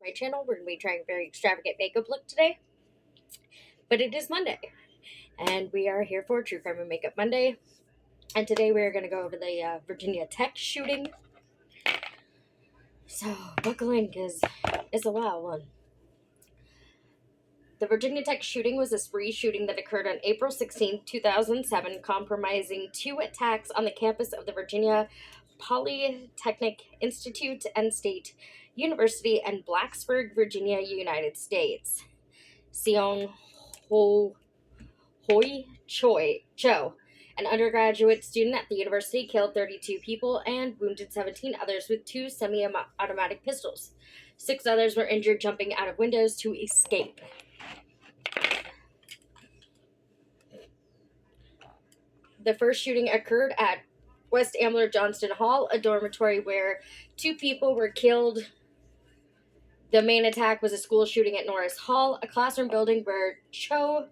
my channel. We're going to be trying a very extravagant makeup look today, but it is Monday, and we are here for True Crime and Makeup Monday, and today we're going to go over the Virginia Tech shooting, so buckle in because it's a wild one. The Virginia Tech shooting was a spree shooting that occurred on April 16, 2007, compromising two attacks on the campus of the Virginia Polytechnic Institute and State University in Blacksburg, Virginia, United States. Seong Ho Hoi Cho, an undergraduate student at the university, killed 32 people and wounded 17 others with two semi-automatic pistols. 6 others were injured jumping out of windows to escape. The first shooting occurred at West Ambler Johnston Hall, a dormitory where 2 people were killed. The main attack was a school shooting at Norris Hall, a classroom building where Cho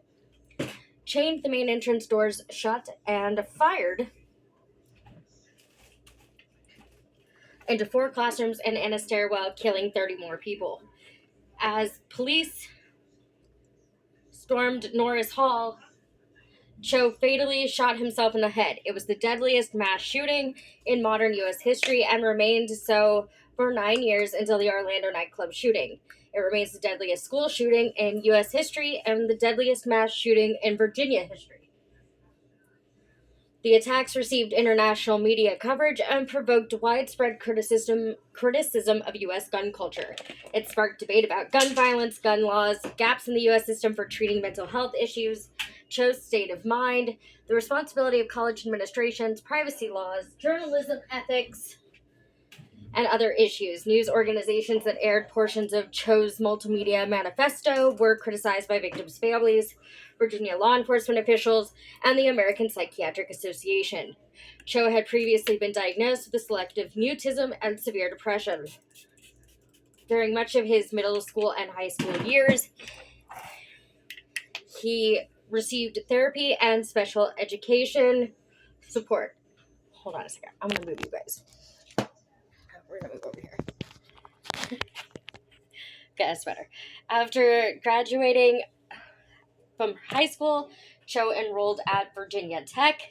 chained the main entrance doors shut and fired into 4 classrooms and in a stairwell, killing 30 more people. As police stormed Norris Hall, Cho fatally shot himself in the head. It was the deadliest mass shooting in modern U.S. history and remained so for 9 years until the Orlando nightclub shooting. It remains the deadliest school shooting in U.S. history and the deadliest mass shooting in Virginia history. The attacks received international media coverage and provoked widespread criticism of U.S. gun culture. It sparked debate about gun violence, gun laws, gaps in the U.S. system for treating mental health issues, Cho's state of mind, the responsibility of college administrations, privacy laws, journalism ethics, and other issues. News organizations that aired portions of Cho's multimedia manifesto were criticized by victims' families, Virginia law enforcement officials, and the American Psychiatric Association. Cho had previously been diagnosed with selective mutism and severe depression. During much of his middle school and high school years, he received therapy and special education support. Hold on a second. I'm going to move you guys. We're going to move over here. Okay, that's better. After graduating from high school, Cho enrolled at Virginia Tech.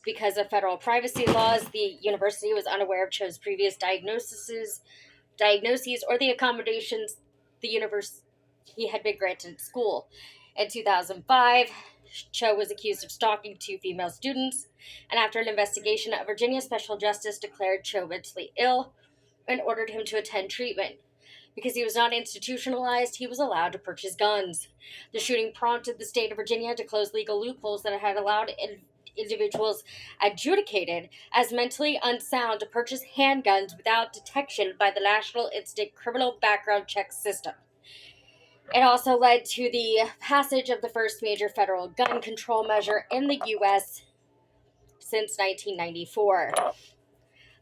Because of federal privacy laws, the university was unaware of Cho's previous diagnoses or the accommodations he had been granted at school. In 2005, Cho was accused of stalking 2 female students, and after an investigation, a Virginia special justice declared Cho mentally ill and ordered him to attend treatment. Because he was not institutionalized, he was allowed to purchase guns. The shooting prompted the state of Virginia to close legal loopholes that had allowed individuals adjudicated as mentally unsound to purchase handguns without detection by the National Instant Criminal Background Check System. It also led to the passage of the first major federal gun control measure in the U.S. since 1994.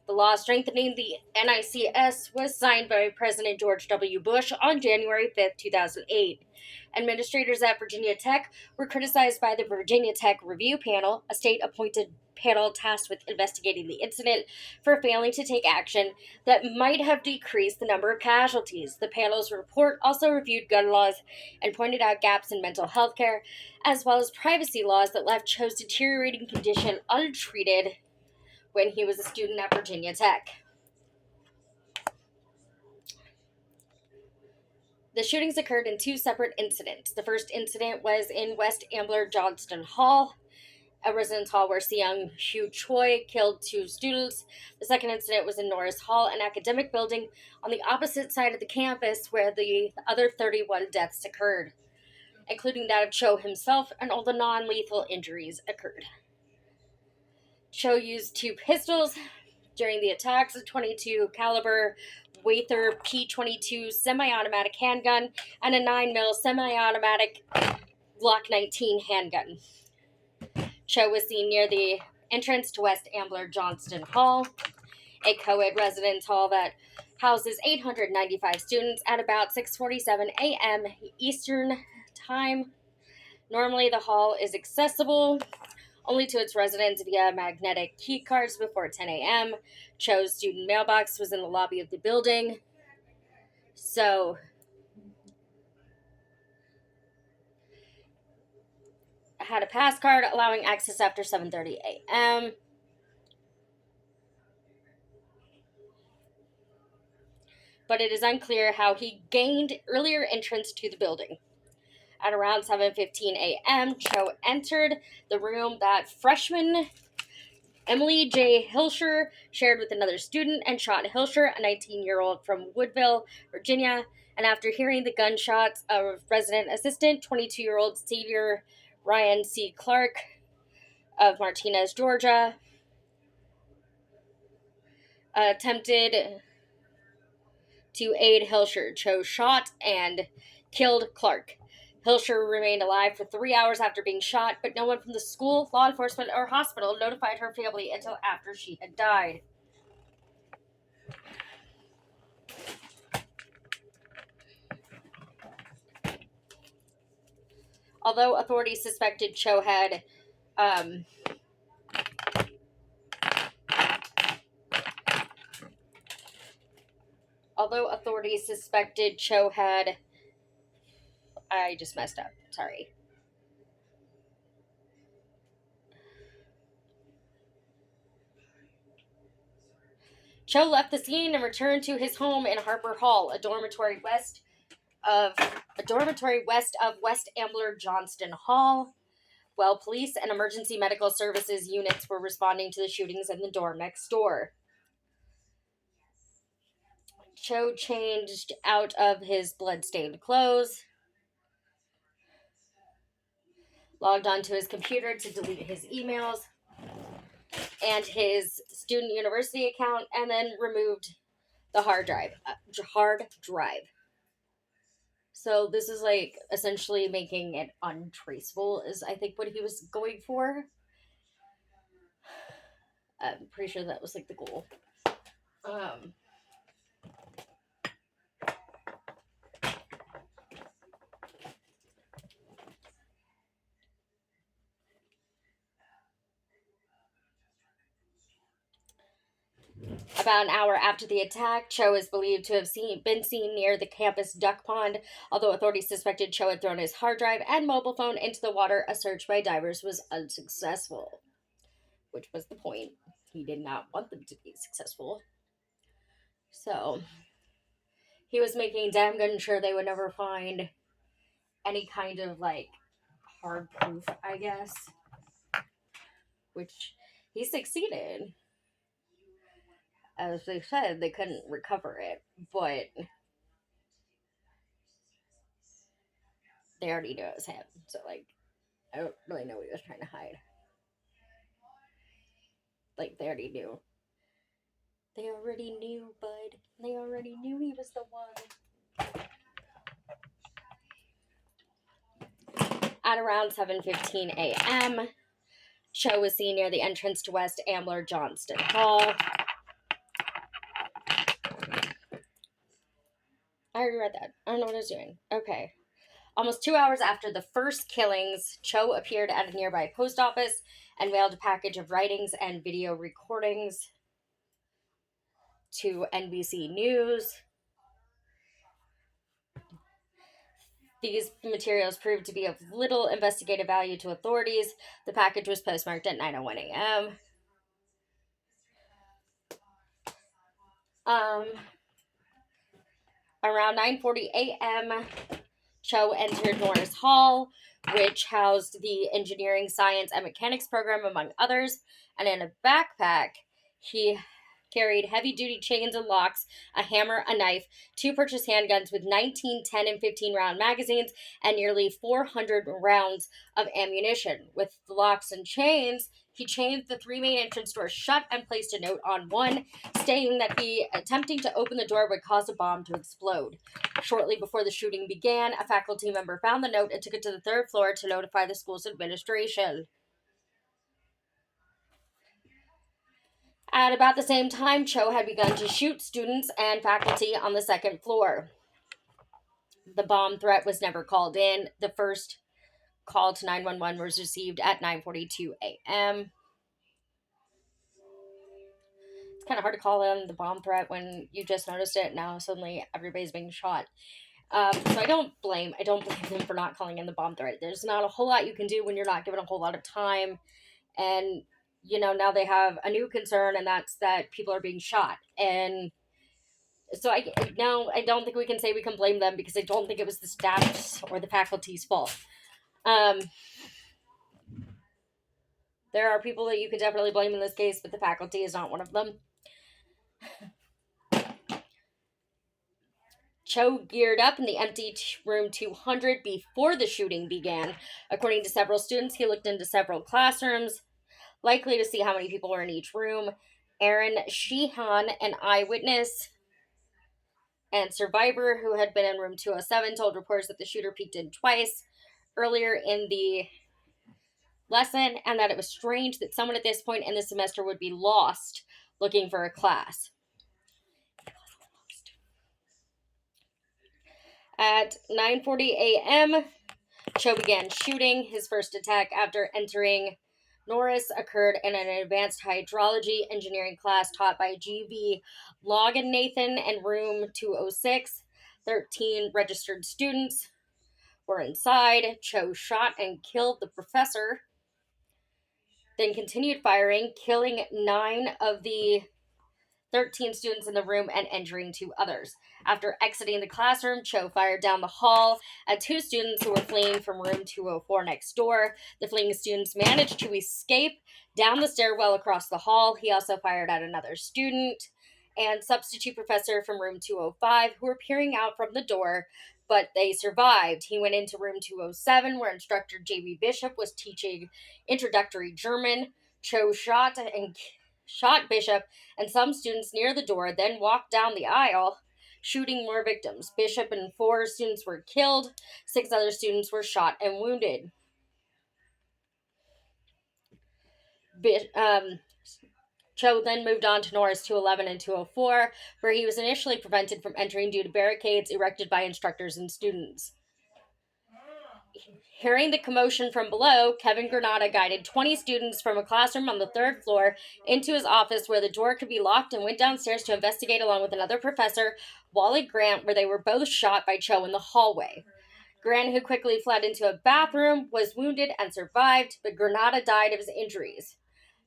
The law strengthening the NICS was signed by President George W. Bush on January 5, 2008. Administrators at Virginia Tech were criticized by the Virginia Tech Review Panel, a state-appointed panel tasked with investigating the incident, for failing to take action that might have decreased the number of casualties. The panel's report also reviewed gun laws and pointed out gaps in mental health care, as well as privacy laws that left Cho's deteriorating condition untreated when he was a student at Virginia Tech. The shootings occurred in 2 separate incidents. The first incident was in West Ambler Johnston Hall, a residence hall where Seong Hoo Choi killed 2 students. The second incident was in Norris Hall, an academic building on the opposite side of the campus where the other 31 deaths occurred, including that of Cho himself, and all the non-lethal injuries occurred. Cho used 2 pistols during the attacks, a .22 caliber Wather P22 semi-automatic handgun and a 9mm semi-automatic Glock 19 handgun. Cho was seen near the entrance to West Ambler Johnston Hall, a co-ed residence hall that houses 895 students at about 6:47 a.m. Eastern Time. Normally, the hall is accessible only to its residents via magnetic key cards before 10 a.m. Cho's student mailbox was in the lobby of the building. So, had a pass card allowing access after 7:30 a.m. But it is unclear how he gained earlier entrance to the building. At around 7:15 a.m., Cho entered the room that freshman Emily J. Hilscher shared with another student and shot Hilscher, a 19-year-old from Woodville, Virginia. And after hearing the gunshots, a resident assistant, 22-year-old Xavier Ryan C. Clark of Martinez, Georgia, attempted to aid Hilscher. Cho shot and killed Clark. Hilscher remained alive for 3 hours after being shot, but no one from the school, law enforcement, or hospital notified her family until after she had died. Although authorities suspected Cho had I just messed up. Sorry. Cho left the scene and returned to his home in Harper Hall, a dormitory west of West Ambler Johnston Hall, while police and emergency medical services units were responding to the shootings in the dorm next door. Cho changed out of his blood-stained clothes, logged onto his computer to delete his emails and his student university account, and then removed the hard drive. So this is like essentially making it untraceable, is I think what he was going for. I'm pretty sure that was like the goal. About an hour after the attack, Cho is believed to have been seen near the campus duck pond. Although authorities suspected Cho had thrown his hard drive and mobile phone into the water, a search by divers was unsuccessful. Which was the point. He did not want them to be successful. So, he was making damn good sure they would never find any kind of, like, hard proof, I guess. Which he succeeded. As they said, they couldn't recover it, but they already knew it was him. So, like, I don't really know what he was trying to hide. Like, they already knew. They already knew, bud. They already knew he was the one. At around 7:15 a.m., Cho was seen near the entrance to West Ambler Johnston Hall. I already read that. I don't know what I was doing. Okay. Almost 2 hours after the first killings, Cho appeared at a nearby post office and mailed a package of writings and video recordings to NBC News. These materials proved to be of little investigative value to authorities. The package was postmarked at 9:01 a.m. Around 9:40 a.m., Cho entered Norris Hall, which housed the engineering, science, and mechanics program, among others, and in a backpack, he carried heavy-duty chains and locks, a hammer, a knife, 2 purchased handguns with 19, 10, and 15-round magazines, and nearly 400 rounds of ammunition. With the locks and chains, he chained the 3 main entrance doors shut and placed a note on one, stating that he attempting to open the door would cause a bomb to explode. Shortly before the shooting began, a faculty member found the note and took it to the 3rd floor to notify the school's administration. At about the same time, Cho had begun to shoot students and faculty on the 2nd floor. The bomb threat was never called in. The first call to 911 was received at 9:42 a.m. It's kind of hard to call in the bomb threat when you just noticed it. Now suddenly everybody's being shot. So I don't blame them for not calling in the bomb threat. There's not a whole lot you can do when you're not given a whole lot of time, and now they have a new concern, and that's that people are being shot. And so I don't think we can say we can blame them, because I don't think it was the staff's or the faculty's fault. Um, there are people that you could definitely blame in this case, but the faculty is not one of them. Cho geared up in the empty room 200 before the shooting began. According to several students, he looked into several classrooms, likely to see how many people were in each room. Aaron Sheehan, an eyewitness and survivor who had been in room 207, told reporters that the shooter peeked in twice earlier in the lesson, and that it was strange that someone at this point in the semester would be lost looking for a class. At 9:40 a.m., Cho began shooting. His first attack after entering Norris occurred in an advanced hydrology engineering class taught by G.V. Loganathan in room 206. 13 registered students were inside. Cho shot and killed the professor, then continued firing, killing 9 of the 13 students in the room and injuring 2 others. After exiting the classroom, Cho fired down the hall at 2 students who were fleeing from room 204 next door. The fleeing students managed to escape down the stairwell across the hall. He also fired at another student and substitute professor from room 205 who were peering out from the door, but they survived. He went into room 207 where instructor J.B. Bishop was teaching introductory German. Cho shot Bishop and some students near the door, then walked down the aisle, shooting more victims. Bishop and 4 students were killed. 6 other students were shot and wounded. Cho then moved on to Norris 211 and 204, where he was initially prevented from entering due to barricades erected by instructors and students. Hearing the commotion from below, Kevin Granada guided 20 students from a classroom on the 3rd floor into his office where the door could be locked, and went downstairs to investigate along with another professor, Wally Grant, where they were both shot by Cho in the hallway. Grant, who quickly fled into a bathroom, was wounded and survived, but Granada died of his injuries.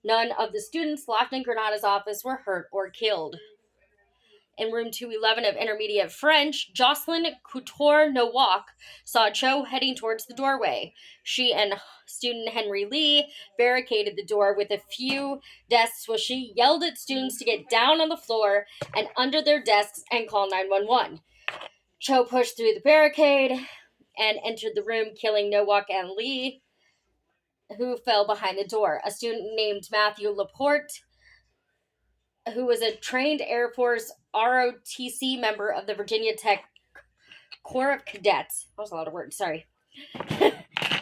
None of the students locked in Granada's office were hurt or killed. In room 211 of intermediate French, Jocelyn Couture-Nowak saw Cho heading towards the doorway. She and student Henry Lee barricaded the door with a few desks while she yelled at students to get down on the floor and under their desks and call 911. Cho pushed through the barricade and entered the room, killing Nowak and Lee, who fell behind the door. A student named Matthew Laporte, who was a trained Air Force ROTC member of the Virginia Tech Corps of Cadets. That was a lot of words, sorry.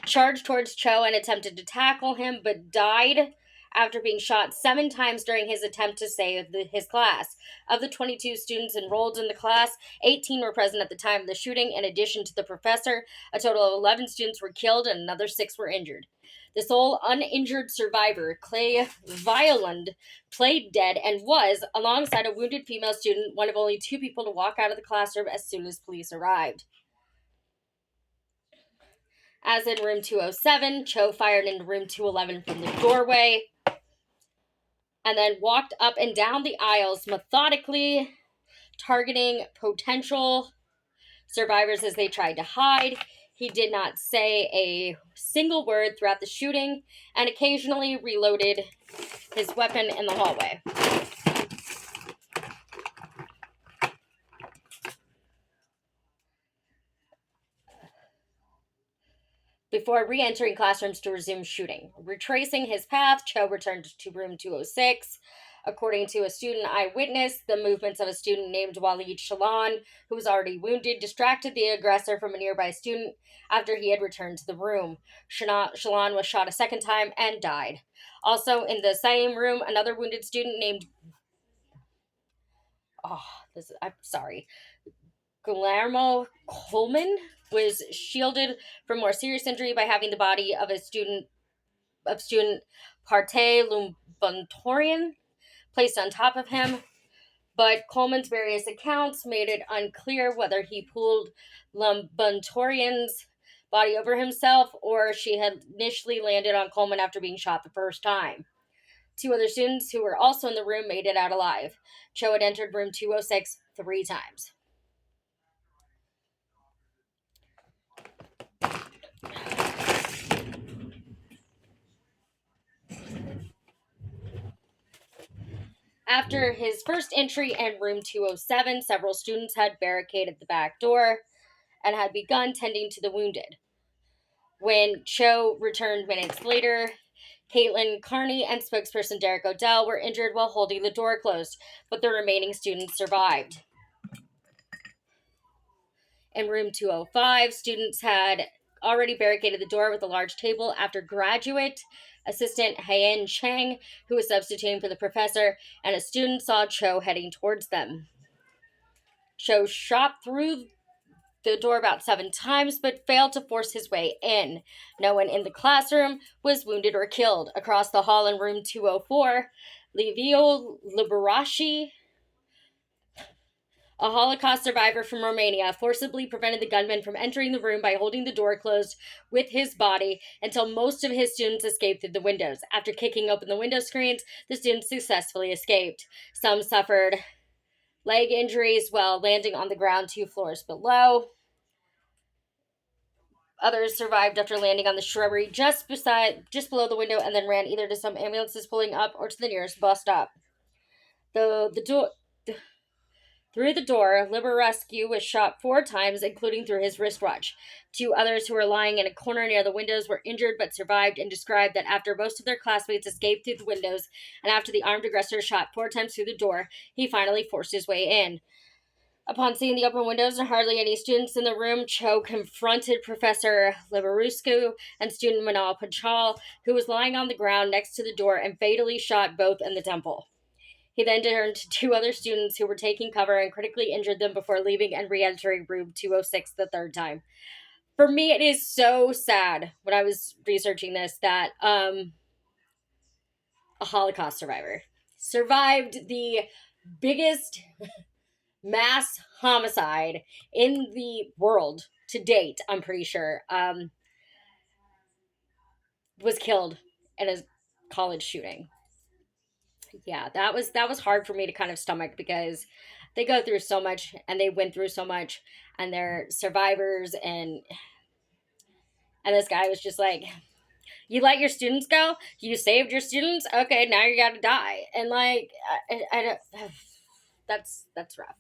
Charged towards Cho and attempted to tackle him, but died after being shot 7 times during his attempt to save his class. Of the 22 students enrolled in the class, 18 were present at the time of the shooting. In addition to the professor, a total of 11 students were killed and another 6 were injured. The sole uninjured survivor, Clay Violand, played dead and was, alongside a wounded female student, one of only 2 people to walk out of the classroom as soon as police arrived. As in room 207, Cho fired into room 211 from the doorway and then walked up and down the aisles methodically, targeting potential survivors as they tried to hide. He did not say a single word throughout the shooting and occasionally reloaded his weapon in the hallway. Before re-entering classrooms to resume shooting. Retracing his path, Cho returned to room 206. According to a student eyewitness, the movements of a student named Walid Shalon, who was already wounded, distracted the aggressor from a nearby student after he had returned to the room. Shalon was shot a second time and died. Also in the same room, another wounded student named Guillermo Coleman was shielded from more serious injury by having the body of student Parte Lumbuntorian placed on top of him. But Coleman's various accounts made it unclear whether he pulled Lumbuntorian's body over himself or she had initially landed on Coleman after being shot the first time. Two other students who were also in the room made it out alive. Cho had entered room 206 3 times. After his first entry in room 207, several students had barricaded the back door and had begun tending to the wounded. When Cho returned minutes later, Caitlin Carney and spokesperson Derek Odell were injured while holding the door closed, but the remaining students survived. In room 205, students had already barricaded the door with a large table after graduate assistant Hien Chang, who was substituting for the professor, and a student saw Cho heading towards them. Cho shot through the door about 7 times, but failed to force his way in. No one in the classroom was wounded or killed. Across the hall in room 204, Livio Liberace, a Holocaust survivor from Romania, forcibly prevented the gunman from entering the room by holding the door closed with his body until most of his students escaped through the windows. After kicking open the window screens, the students successfully escaped. Some suffered leg injuries while landing on the ground 2 floors below. Others survived after landing on the shrubbery just below the window and then ran either to some ambulances pulling up or to the nearest bus stop. Through the door, Liberescu was shot 4 times, including through his wristwatch. 2 others who were lying in a corner near the windows were injured but survived and described that after most of their classmates escaped through the windows and after the armed aggressor shot 4 times through the door, he finally forced his way in. Upon seeing the open windows and hardly any students in the room, Cho confronted Professor Liberescu and student Manal Panchal, who was lying on the ground next to the door, and fatally shot both in the temple. He then turned to 2 other students who were taking cover and critically injured them before leaving and re-entering room 206 the 3rd time. For me, it is so sad when I was researching this that a Holocaust survivor survived the biggest mass homicide in the world to date, I'm pretty sure, was killed in a college shooting. Yeah, that was hard for me to kind of stomach because they go through so much and they went through so much and they're survivors, and this guy was just like, you let your students go, you saved your students, okay, now you gotta die. And like I don't that's rough.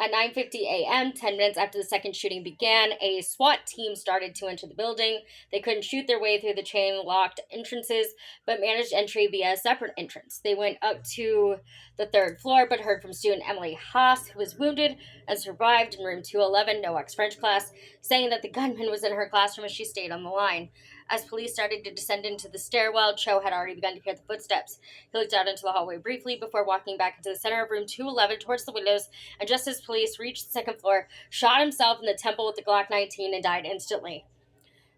At 9:50 a.m., 10 minutes after the second shooting began, a SWAT team started to enter the building. They couldn't shoot their way through the chain-locked entrances, but managed entry via a separate entrance. They went up to the 3rd floor, but heard from student Emily Haas, who was wounded and survived in room 211, NOAC's French class, saying that the gunman was in her classroom as she stayed on the line. As police started to descend into the stairwell, Cho had already begun to hear the footsteps. He looked out into the hallway briefly before walking back into the center of room 211 towards the windows, and just as police reached the 2nd floor, shot himself in the temple with the Glock 19 and died instantly.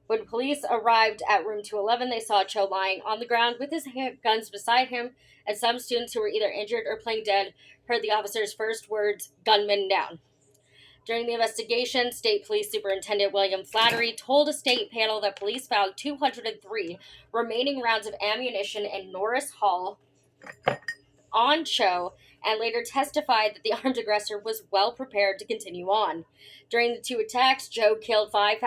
When police arrived at room 211, they saw Cho lying on the ground with his guns beside him, and some students who were either injured or playing dead heard the officer's first words, "Gunman down." During the investigation, State Police Superintendent William Flattery told a state panel that police found 203 remaining rounds of ammunition in Norris Hall on Cho, and later testified that the armed aggressor was well prepared to continue on. During the 2 attacks, Cho killed 5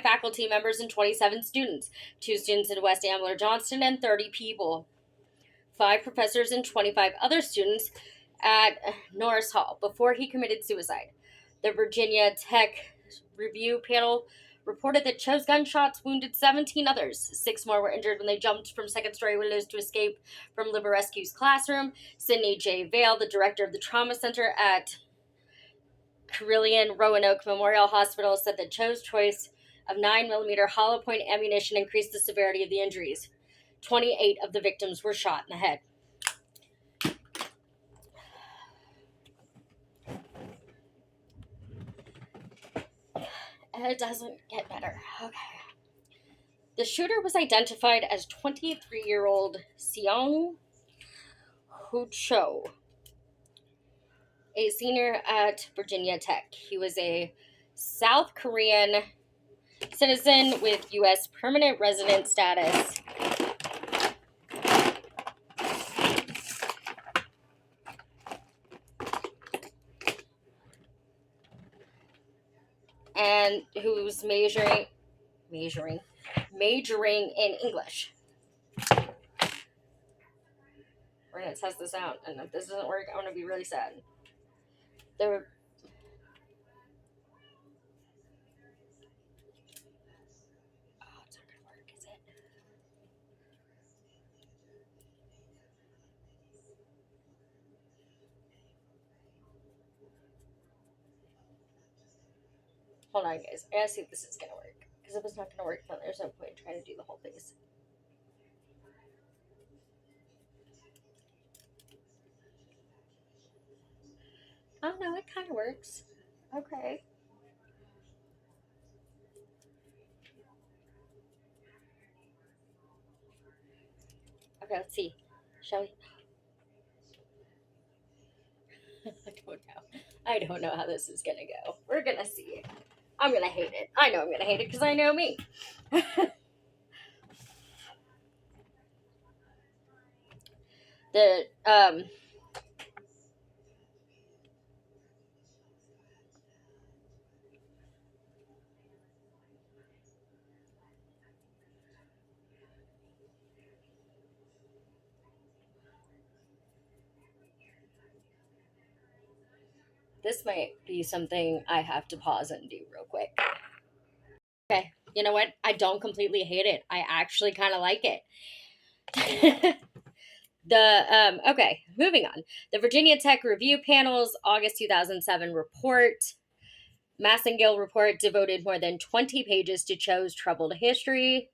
faculty members and 27 students, 2 students in West Ambler Johnston, and 30 people. 5 professors and 25 other students at Norris Hall before he committed suicide. The Virginia Tech Review panel reported that Cho's gunshots wounded 17 others. 6 more were injured when they jumped from 2nd-story windows to escape from Liberescu's classroom. Sidney J. Vale, the director of the trauma center at Carilion Roanoke Memorial Hospital, said that Cho's choice of 9mm hollow point ammunition increased the severity of the injuries. 28 of the victims were shot in the head. It doesn't get better. Okay. The shooter was identified as 23-year-old Seong Ho Cho, a senior at Virginia Tech. He was a South Korean citizen with U.S. permanent resident status. And who's majoring in English. We're gonna test this out, and if this doesn't work, I'm gonna be really sad. There. Oh, it's not gonna work, is it? Hold on, guys. I gotta see if this is gonna work. Because if it's not gonna work, then there's no point in trying to do the whole face. Oh no, it kind of works. Okay. Okay, let's see. Shall we? I don't know how this is gonna go. We're gonna see. I'm gonna hate it. I know I'm gonna hate it because I know me. the This might be something I have to pause and do real quick. Okay, you know what? I don't completely hate it. I actually kind of like it. Okay, moving on. The Virginia Tech Review Panel's August 2007 report, Massengill report, devoted more than 20 pages to Cho's troubled history.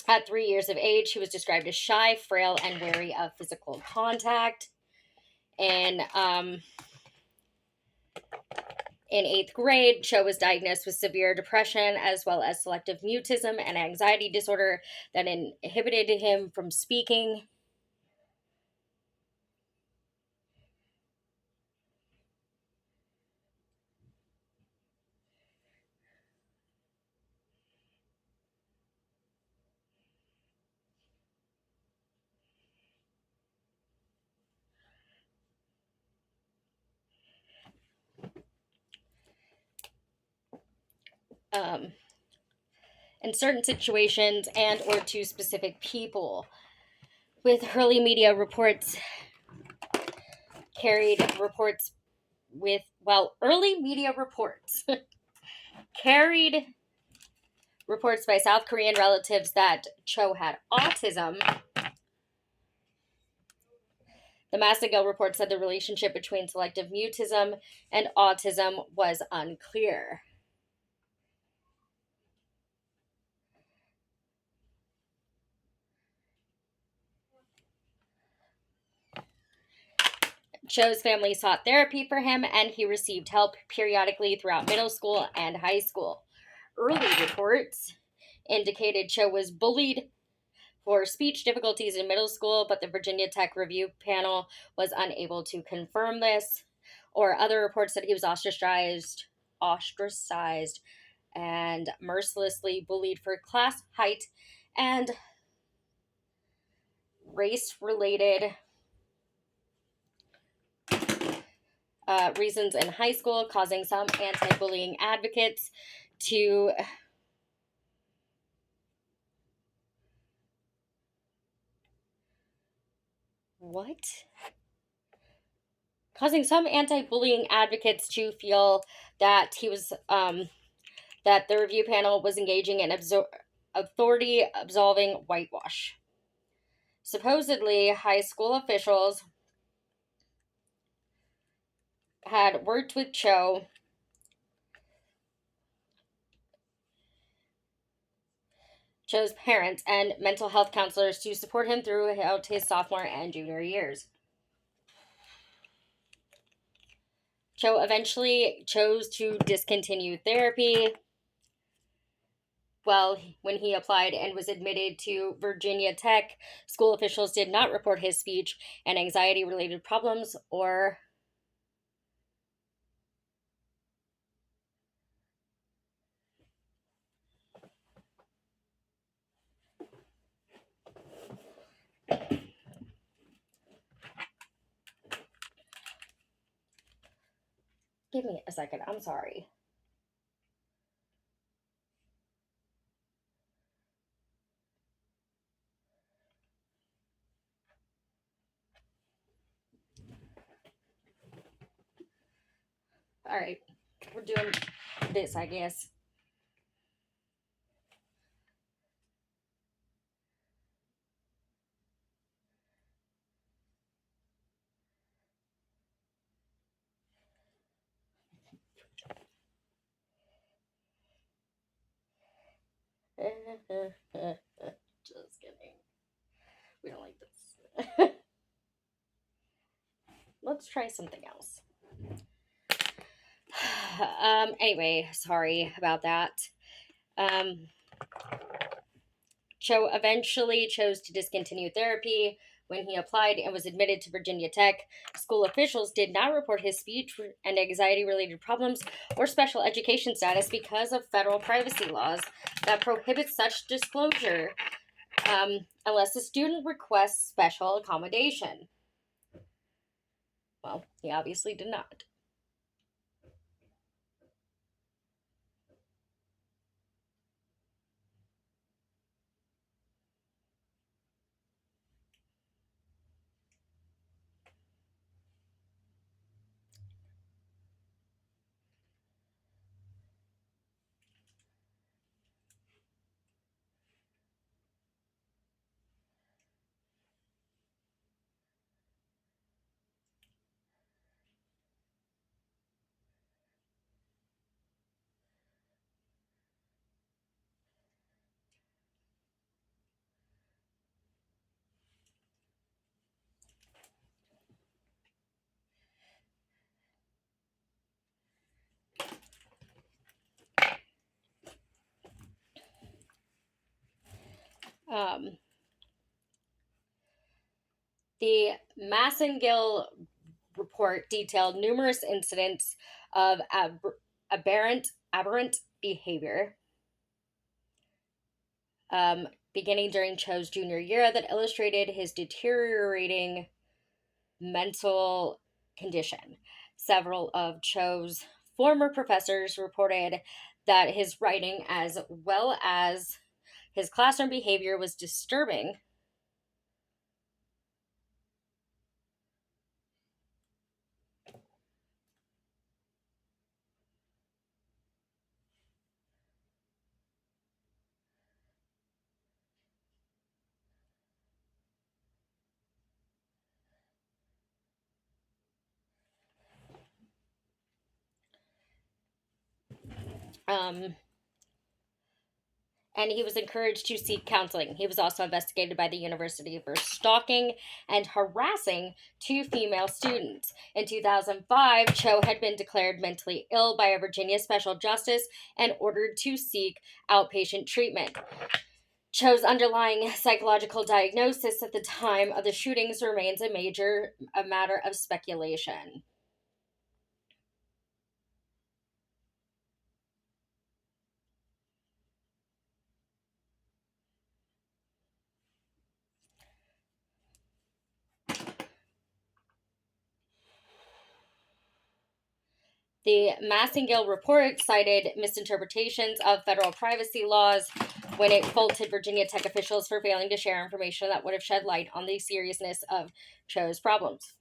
At 3 years of age, he was described as shy, frail, and wary of physical contact. And in 8th grade, Cho was diagnosed with severe depression as well as selective mutism and anxiety disorder that inhibited him from speaking. In certain situations and or to specific people. With early media reports carried reports with early media reports carried reports by South Korean relatives that Cho had autism. The Massengill report said the relationship between selective mutism and autism was unclear. Cho's family sought therapy for him, and he received help periodically throughout middle school and high school. Early reports indicated Cho was bullied for speech difficulties in middle school, but the Virginia Tech Review Panel was unable to confirm this. Or other reports that he was ostracized, and mercilessly bullied for class height and race-related reasons in high school, causing some anti-bullying advocates to causing some anti-bullying advocates to feel that he was that the review panel was engaging in authority absolving whitewash. Supposedly, high school officials had worked with Cho's parents and mental health counselors to support him throughout his sophomore and junior years. Cho eventually chose to discontinue therapy. Well, when he applied and was admitted to Virginia Tech, school officials did not report his speech and anxiety related problems or give me a second. I'm sorry. All right. We're doing this, I guess. Just kidding. We don't like this. Let's try something else. Anyway, sorry about that. Cho eventually chose to discontinue therapy. When he applied and was admitted to Virginia Tech, school officials did not report his speech and anxiety related problems or special education status because of federal privacy laws that prohibit such disclosure unless the student requests special accommodation. Well, he obviously did not. The Massengill report detailed numerous incidents of aberrant behavior, beginning during Cho's junior year, that illustrated his deteriorating mental condition. Several of Cho's former professors reported that his writing, as well as his classroom behavior, was disturbing. Um, and he was encouraged to seek counseling. He was also investigated by the university for stalking and harassing two female students. In 2005, Cho had been declared mentally ill by a Virginia special justice and ordered to seek outpatient treatment. Cho's underlying psychological diagnosis at the time of the shootings remains a matter of speculation. The Massengill report cited misinterpretations of federal privacy laws when it faulted Virginia Tech officials for failing to share information that would have shed light on the seriousness of Cho's problems.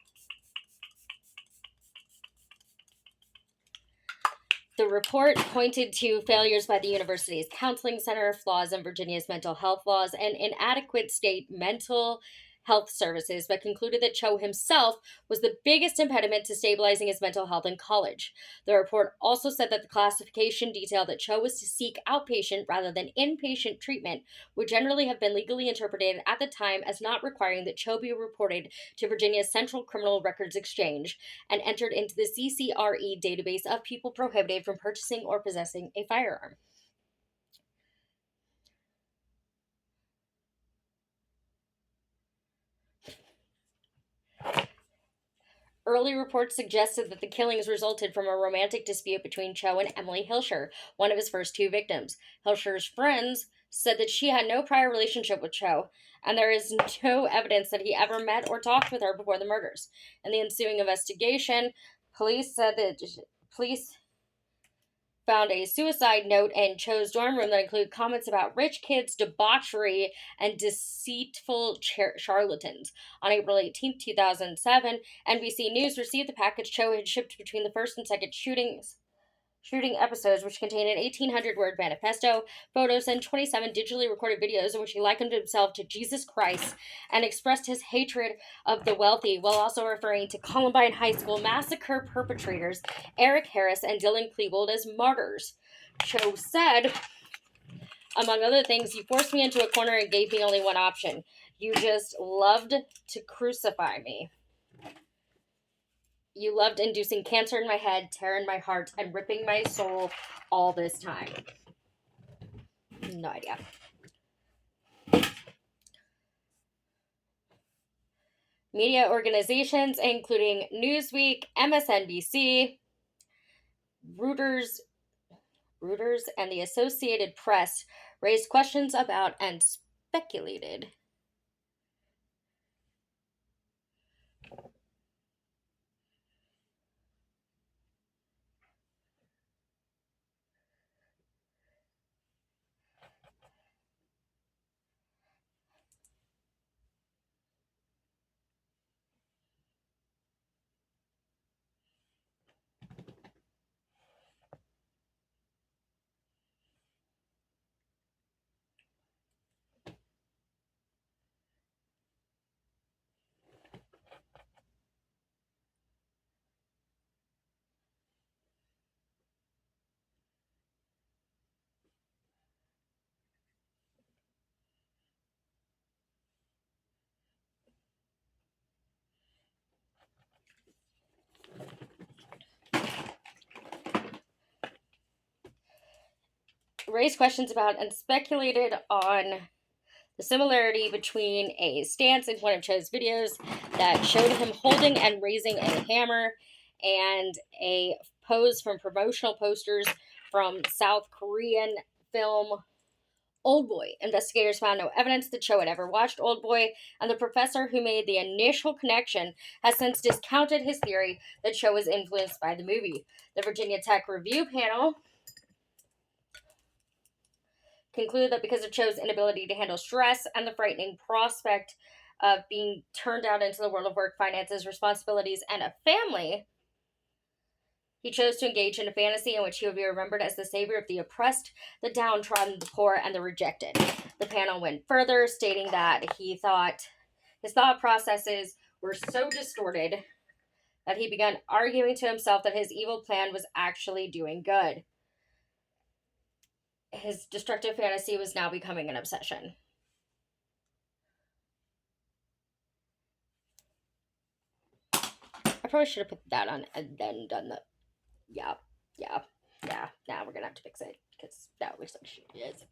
The report pointed to failures by the university's counseling center, flaws in Virginia's mental health laws, and inadequate state mental health services, but concluded that Cho himself was the biggest impediment to stabilizing his mental health in college. The report also said that the classification detailed that Cho was to seek outpatient rather than inpatient treatment, would generally have been legally interpreted at the time as not requiring that Cho be reported to Virginia's Central Criminal Records Exchange and entered into the CCRE database of people prohibited from purchasing or possessing a firearm. Early reports suggested that the killings resulted from a romantic dispute between Cho and Emily Hilscher, one of his first two victims. Hilscher's friends said that she had no prior relationship with Cho, and there is no evidence that he ever met or talked with her before the murders. In the ensuing investigation, police said that police found a suicide note in Cho's dorm room that included comments about rich kids, debauchery, and deceitful charlatans. On April 18th, 2007, NBC News received the package Cho had shipped between the first and second shooting episodes, which contained an 1,800-word manifesto, photos, and 27 digitally recorded videos in which he likened himself to Jesus Christ and expressed his hatred of the wealthy, while also referring to Columbine High School massacre perpetrators Eric Harris and Dylan Klebold as martyrs. Cho said, among other things, "You forced me into a corner and gave me only one option. You just loved to crucify me. You loved inducing cancer in my head, tearing my heart, and ripping my soul all this time." No idea. Media organizations, including Newsweek, MSNBC, Reuters, and the Associated Press, raised questions about and speculated questions about and speculated on the similarity between a stance in one of Cho's videos that showed him holding and raising a hammer and a pose from promotional posters from South Korean film Oldboy. Investigators found no evidence that Cho had ever watched Oldboy, and the professor who made the initial connection has since discounted his theory that Cho was influenced by the movie. The Virginia Tech Review Panel concluded that because of Cho's inability to handle stress and the frightening prospect of being turned out into the world of work, finances, responsibilities, and a family, he chose to engage in a fantasy in which he would be remembered as the savior of the oppressed, the downtrodden, the poor, and the rejected. The panel went further, stating that his thought processes were so distorted that he began arguing to himself that his evil plan was actually doing good. His destructive fantasy was now becoming an obsession. I probably should have put that on and then done the... Yeah. Now we're gonna have to fix it because that looks like shit is.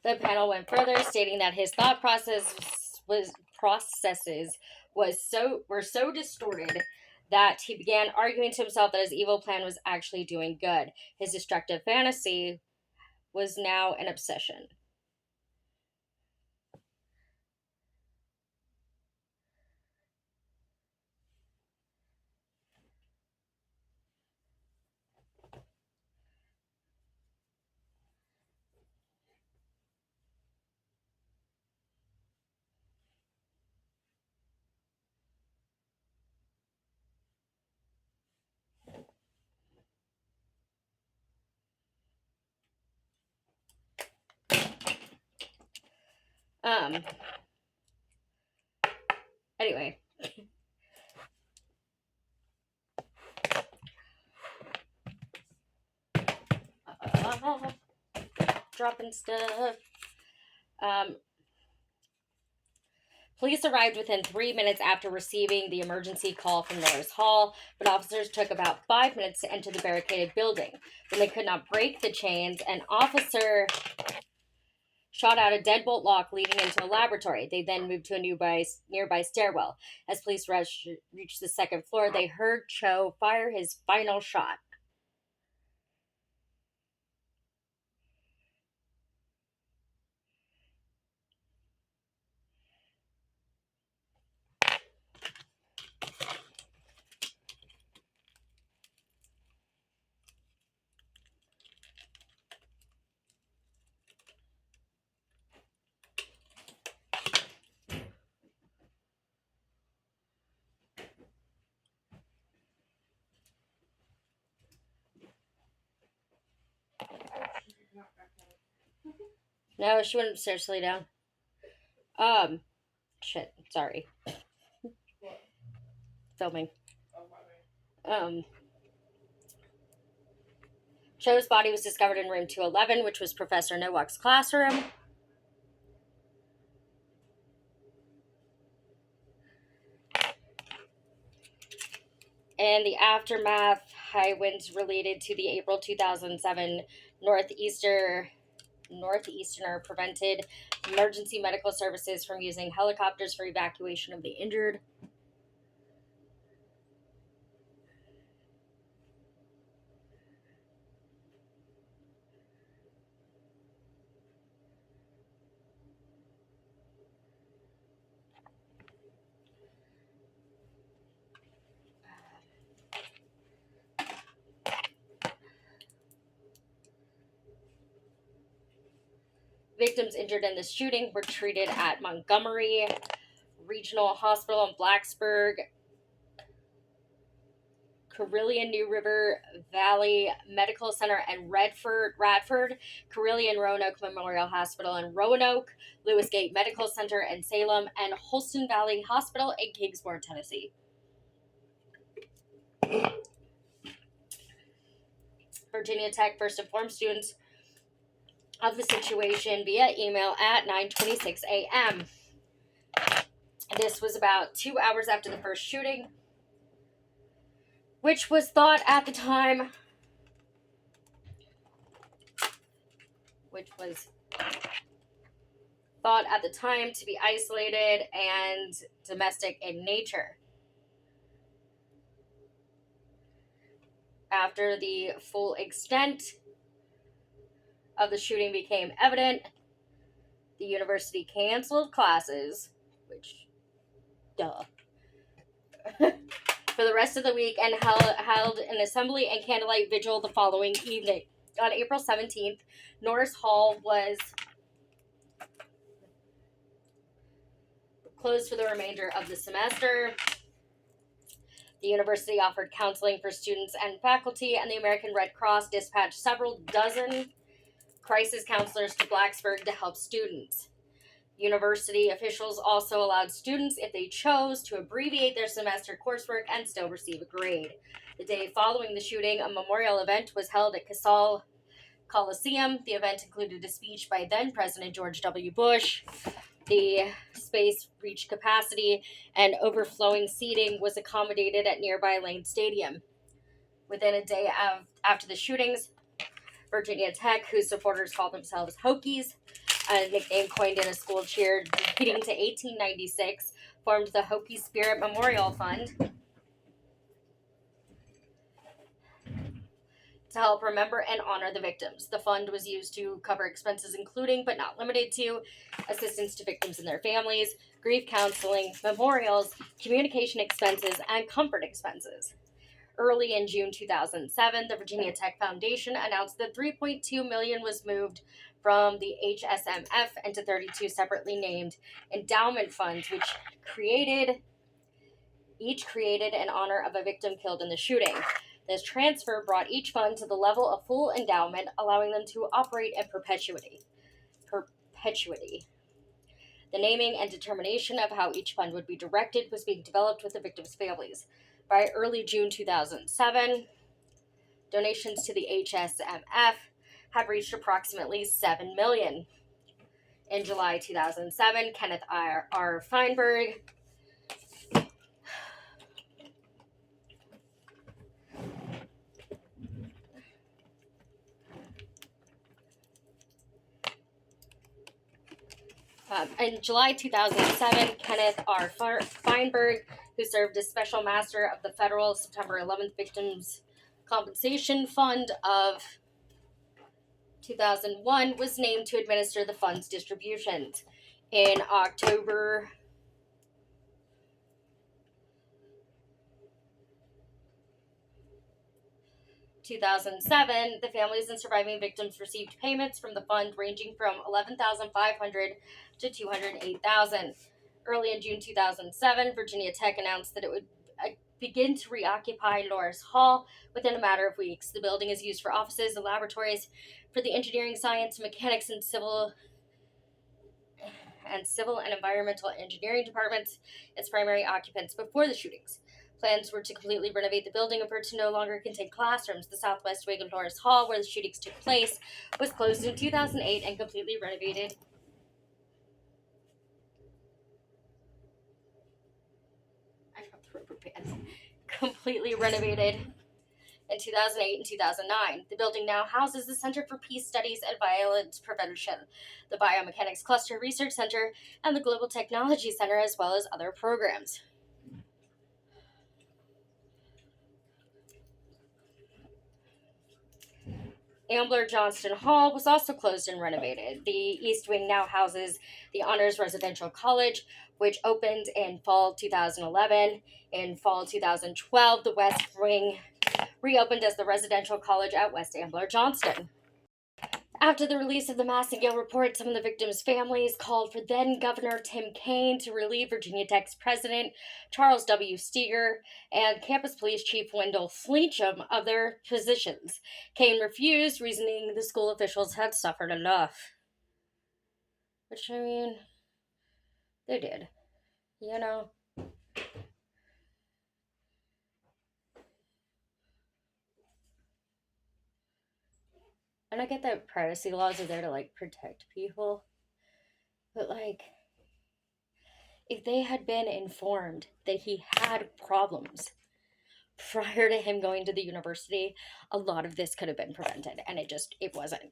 The panel went further, stating that his thought processes were so distorted that he began arguing to himself that his evil plan was actually doing good. His destructive fantasy was now an obsession. Anyway. Dropping stuff. Police arrived within 3 minutes after receiving the emergency call from Norris Hall, but officers took about 5 minutes to enter the barricaded building. When they could not break the chains, an officer shot out a deadbolt lock leading into a laboratory. They then moved to a nearby stairwell. As police reached the second floor, they heard Cho fire his final shot. No, she went upstairs to lay down. Shit, sorry. Filming. Cho's body was discovered in room 211, which was Professor Nowak's classroom. In the aftermath, high winds related to the April 2007 Northeasterner prevented emergency medical services from using helicopters for evacuation of the injured. Victims injured in this shooting were treated at Montgomery Regional Hospital in Blacksburg, Carilion New River Valley Medical Center and Radford, Carilion Roanoke Memorial Hospital in Roanoke, Lewis Gate Medical Center in Salem, and Holston Valley Hospital in Kingsport, Tennessee. Virginia Tech first informed students of the situation via email at 9:26 a.m. This was about 2 hours after the first shooting, which was thought at the time to be isolated and domestic in nature. After the full extent of the shooting became evident, the university canceled classes, which, duh, for the rest of the week and held an assembly and candlelight vigil the following evening. On April 17th, Norris Hall was closed for the remainder of the semester. The university offered counseling for students and faculty, and the American Red Cross dispatched several dozen crisis counselors to Blacksburg to help students. University officials also allowed students, if they chose, to abbreviate their semester coursework and still receive a grade. The day following the shooting, a memorial event was held at Casal Coliseum. The event included a speech by then President George W. Bush. The space reached capacity, and overflowing seating was accommodated at nearby Lane Stadium. Within a day after the shootings, Virginia Tech, whose supporters called themselves Hokies, a nickname coined in a school cheer dating to 1896, formed the Hokie Spirit Memorial Fund to help remember and honor the victims. The fund was used to cover expenses including, but not limited to, assistance to victims and their families, grief counseling, memorials, communication expenses, and comfort expenses. Early in June 2007, the Virginia Tech Foundation announced that $3.2 million was moved from the HSMF into 32 separately named endowment funds, which each created in honor of a victim killed in the shooting. This transfer brought each fund to the level of full endowment, allowing them to operate in perpetuity. The naming and determination of how each fund would be directed was being developed with the victims' families. By early June 2007, donations to the HSMF have reached approximately $7 million. In July 2007, Kenneth R. Feinberg, in July 2007, Kenneth R. Feinberg, who served as Special Master of the Federal September 11th Victims Compensation Fund of 2001, was named to administer the fund's distributions. In October 2007, the families and surviving victims received payments from the fund ranging from $11,500 to $208,000. Early in June 2007, Virginia Tech announced that it would begin to reoccupy Norris Hall within a matter of weeks. The building is used for offices and laboratories for the engineering, science, mechanics, and civil and environmental engineering departments, its primary occupants before the shootings. Plans were to completely renovate the building and for it to no longer contain classrooms. The southwest wing of Norris Hall, where the shootings took place, was closed in 2008 and completely renovated. I dropped the rubber bands. Completely renovated in 2008 and 2009. The building now houses the Center for Peace Studies and Violence Prevention, the Biomechanics Cluster Research Center, and the Global Technology Center, as well as other programs. Ambler Johnston Hall was also closed and renovated. The East Wing now houses the Honors Residential College, which opened in fall 2011. In fall 2012, the West Wing reopened as the Residential College at West Ambler Johnston. After the release of the Massengill report, some of the victims' families called for then-Governor Tim Kaine to relieve Virginia Tech's president, Charles W. Steger, and campus police chief Wendell Flincham of their positions. Kaine refused, reasoning the school officials had suffered enough. Which, I mean, they did. You know? And I get that privacy laws are there to, protect people. But, if they had been informed that he had problems prior to him going to the university, a lot of this could have been prevented. And it wasn't.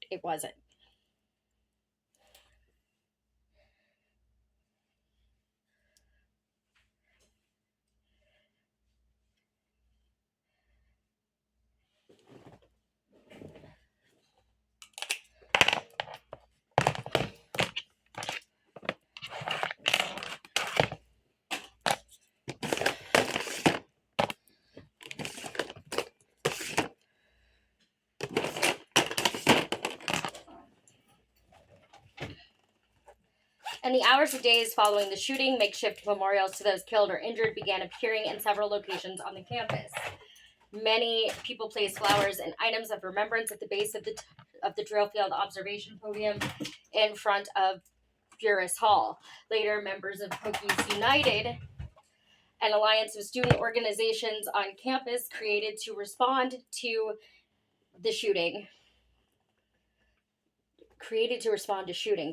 In the hours and days following the shooting, makeshift memorials to those killed or injured began appearing in several locations on the campus. Many people placed flowers and items of remembrance at the base of the drill field observation podium in front of Burris Hall. Later, members of Hokies United, an alliance of student organizations on campus created to respond to shooting,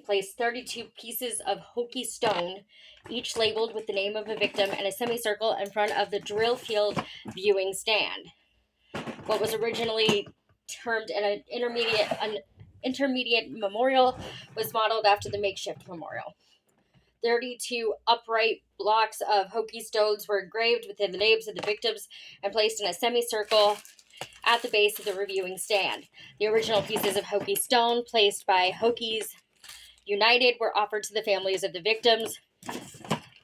placed 32 pieces of Hokie stone, each labeled with the name of a victim, in a semicircle in front of the drill field viewing stand. What was originally termed an intermediate memorial was modeled after the makeshift memorial. 32 upright blocks of Hokie stones were engraved within the names of the victims and placed in a semicircle at the base of the reviewing stand. The original pieces of Hokie stone placed by Hokies United were offered to the families of the victims.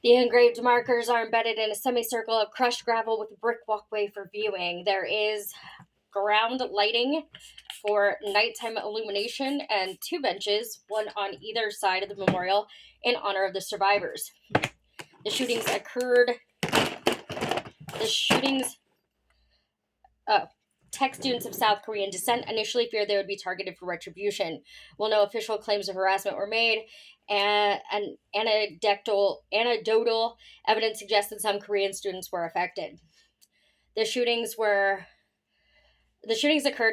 The engraved markers are embedded in a semicircle of crushed gravel with a brick walkway for viewing. There is ground lighting for nighttime illumination and 2 benches, one on either side of the memorial, in honor of the survivors. The shootings occurred. Tech students of South Korean descent initially feared they would be targeted for retribution. While no official claims of harassment were made, and anecdotal evidence suggests that some Korean students were affected. The shootings occurred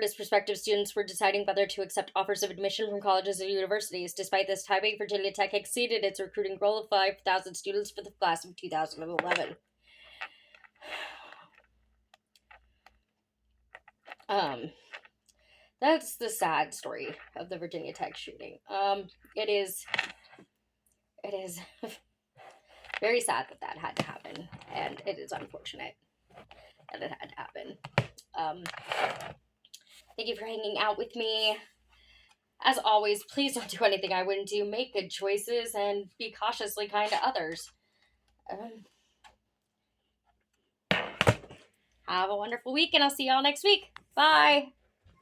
as prospective students were deciding whether to accept offers of admission from colleges or universities. Despite this timing, Virginia Tech exceeded its recruiting goal of 5,000 students for the class of 2011. That's the sad story of the Virginia Tech shooting. It is very sad that had to happen, and it is unfortunate that it had to happen. Thank you for hanging out with me. As always, please don't do anything I wouldn't do. Make good choices and be cautiously kind to others. Have a wonderful week, and I'll see y'all next week. Bye.